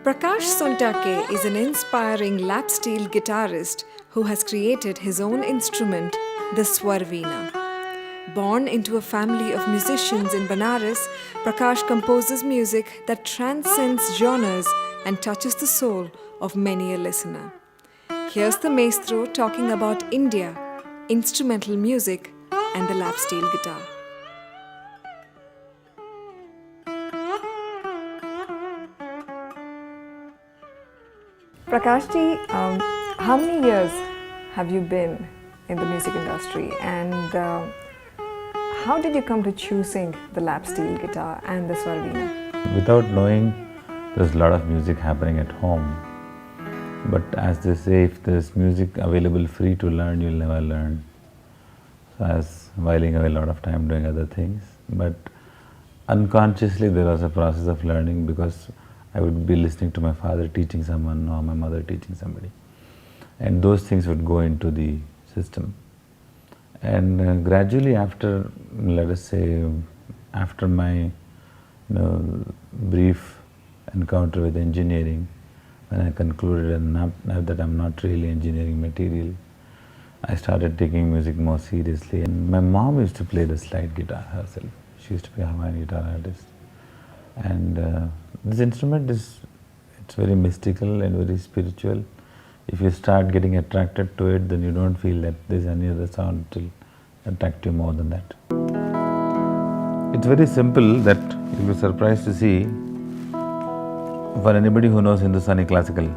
Prakash Sontakke is an inspiring lap steel guitarist who has created his own instrument, the SwarVeena. Born into a family of musicians in Banaras, Prakash composes music that transcends genres and touches the soul of many a listener. Here's the maestro talking about India, instrumental music, and the lap steel guitar. Prakash ji, how many years have you been in the music industry, and how did you come to choosing the lap steel guitar and the SwarVeena? Without knowing, there's a lot of music happening at home. But as they say, if there's music available free to learn, you'll never learn. So I was whiling away a lot of time doing other things. But unconsciously there was a process of learning, because I would be listening to my father teaching someone or my mother teaching somebody. And those things would go into the system. And gradually after, let us say, after my brief encounter with engineering, when I concluded that I'm not really engineering material, I started taking music more seriously. And my mom used to play the slide guitar herself. She used to be a Hawaiian guitar artist. And this instrument it's very mystical and very spiritual. If you start getting attracted to it, then you don't feel that there's any other sound that will attract you more than that. It's very simple, that you'll be surprised to see, for anybody who knows Hindustani classical.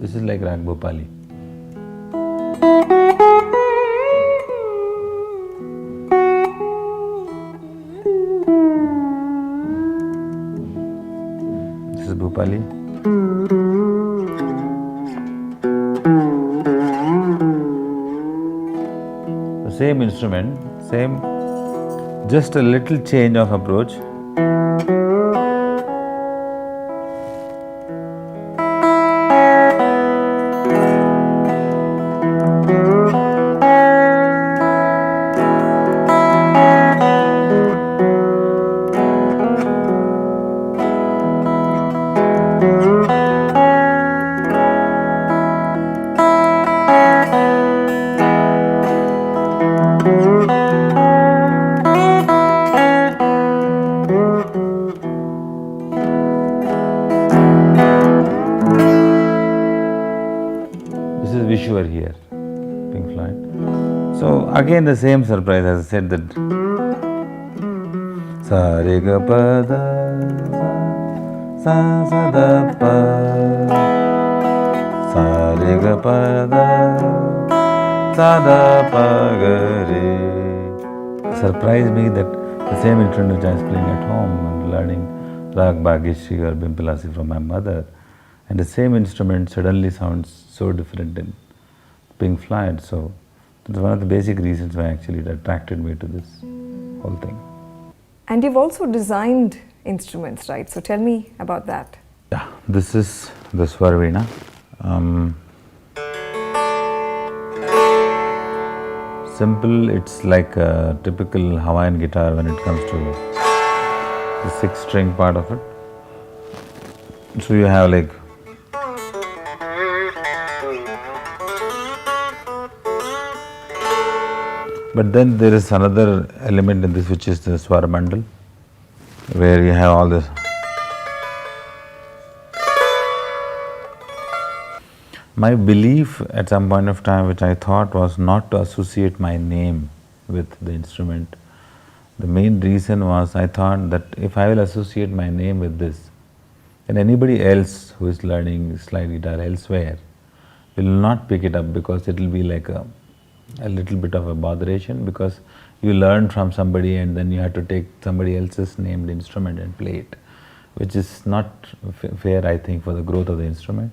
This is like Rag Bhopali. This is Bhopali. The same instrument, just a little change of approach. Here, Pink Floyd. So again the same surprise, as I said, that sa re ga pa da sa sa da pa, sa re ga pa da sa da pa ga re. Surprised me that the same instrument which I was playing at home and learning Rag Bhageshri or Bimpalasi from my mother, and the same instrument suddenly sounds so different in Pink Floyd. So that's one of the basic reasons why actually it attracted me to this whole thing. And you've also designed instruments, right? So tell me about that. Yeah, this is the SwarVeena. Simple, it's like a typical Hawaiian guitar when it comes to the 6-string part of it. So you have like but then there is another element in this, which is the swar mandal, where you have all this. My belief at some point of time, which I thought, was not to associate my name with the instrument. The main reason was, I thought that if I will associate my name with this, then anybody else who is learning slide guitar elsewhere will not pick it up, because it will be like a little bit of a botheration, because you learn from somebody and then you have to take somebody else's named instrument and play it, which is not fair, I think, for the growth of the instrument.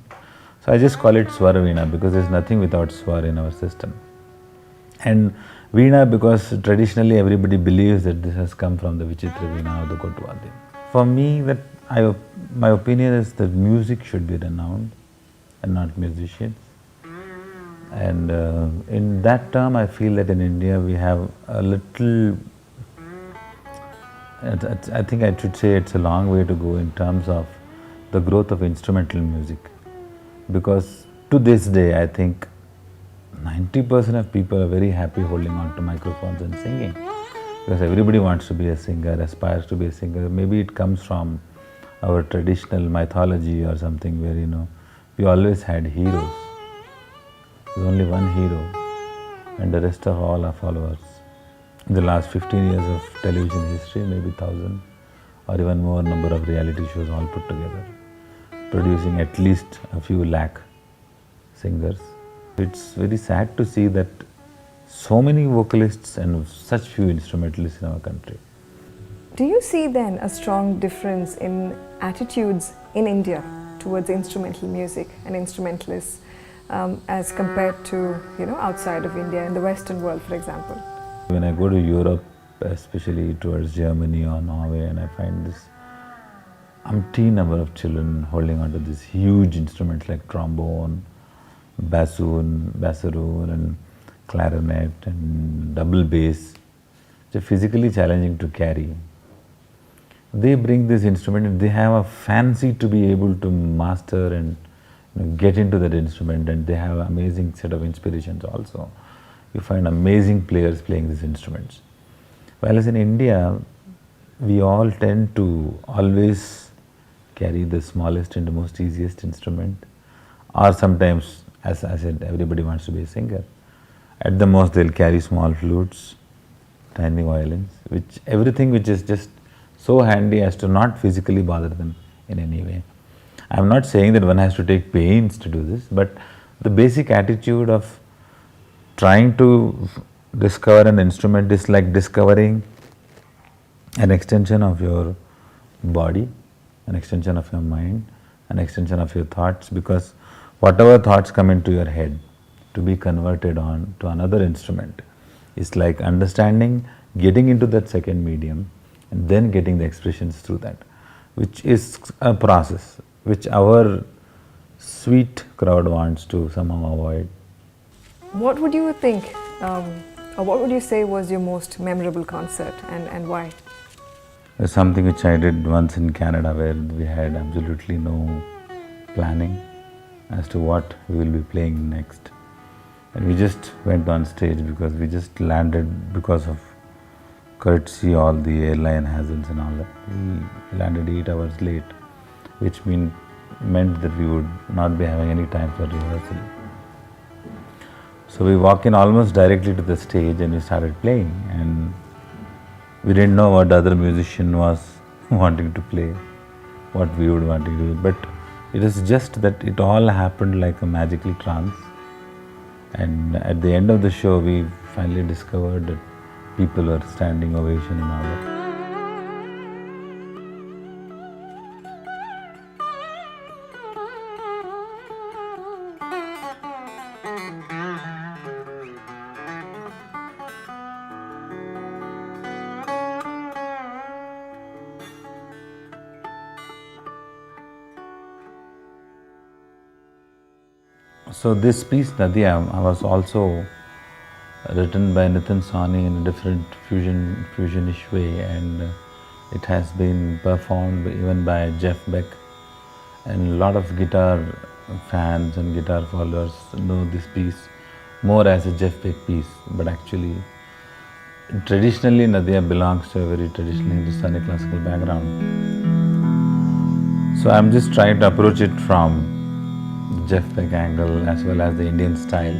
So I just call it SwarVeena, because there's nothing without swar in our system. And Veena, because traditionally everybody believes that this has come from the Vichitra Veena or the Ghadwali. For me, my opinion is that music should be renowned and not musicians. And in that term, I feel that in India we have a little I think I should say it's a long way to go in terms of the growth of instrumental music, because to this day I think 90% of people are very happy holding on to microphones and singing, because everybody wants to be a singer, aspires to be a singer. Maybe it comes from our traditional mythology or something where, we always had heroes. There's only one hero and the rest of all are followers. In the last 15 years of television history, maybe 1,000 or even more number of reality shows all put together, producing at least a few lakh singers. It's very sad to see that so many vocalists and such few instrumentalists in our country. Do you see then a strong difference in attitudes in India towards instrumental music and instrumentalists as compared to outside of India, in the Western world, for example? When I go to Europe, especially towards Germany or Norway, and I find this umpteen number of children holding onto this huge instruments like trombone, bassoon, and clarinet and double bass, which are physically challenging to carry. They bring this instrument and they have a fancy to be able to master and get into that instrument, and they have an amazing set of inspirations also. You find amazing players playing these instruments. Whereas in India, we all tend to always carry the smallest and the most easiest instrument, or sometimes, as I said, everybody wants to be a singer. At the most, they'll carry small flutes, tiny violins, everything which is just so handy as to not physically bother them in any way. I'm not saying that one has to take pains to do this, but the basic attitude of trying to discover an instrument is like discovering an extension of your body, an extension of your mind, an extension of your thoughts, because whatever thoughts come into your head to be converted on to another instrument is like understanding, getting into that second medium, and then getting the expressions through that, which is a process which our sweet crowd wants to somehow avoid. What would you think, or what would you say was your most memorable concert, and why? There's something which I did once in Canada where we had absolutely no planning as to what we will be playing next. And we just went on stage because we just landed because of courtesy, all the airline hazards and all that. We landed 8 hours late, which meant that we would not be having any time for rehearsal. So we walk in almost directly to the stage and we started playing, and we didn't know what the other musician was wanting to play, what we would want to do, but it is just that it all happened like a magical trance. And at the end of the show, we finally discovered that people were standing ovation and all that. So this piece, Nadia, was also written by Nitin Sawhney in a different fusionish way, and it has been performed even by Jeff Beck, and a lot of guitar fans and guitar followers know this piece more as a Jeff Beck piece, but actually traditionally Nadia belongs to a very traditional Hindustani classical background. So I'm just trying to approach it from the Jeff Beck angle as well as the Indian style.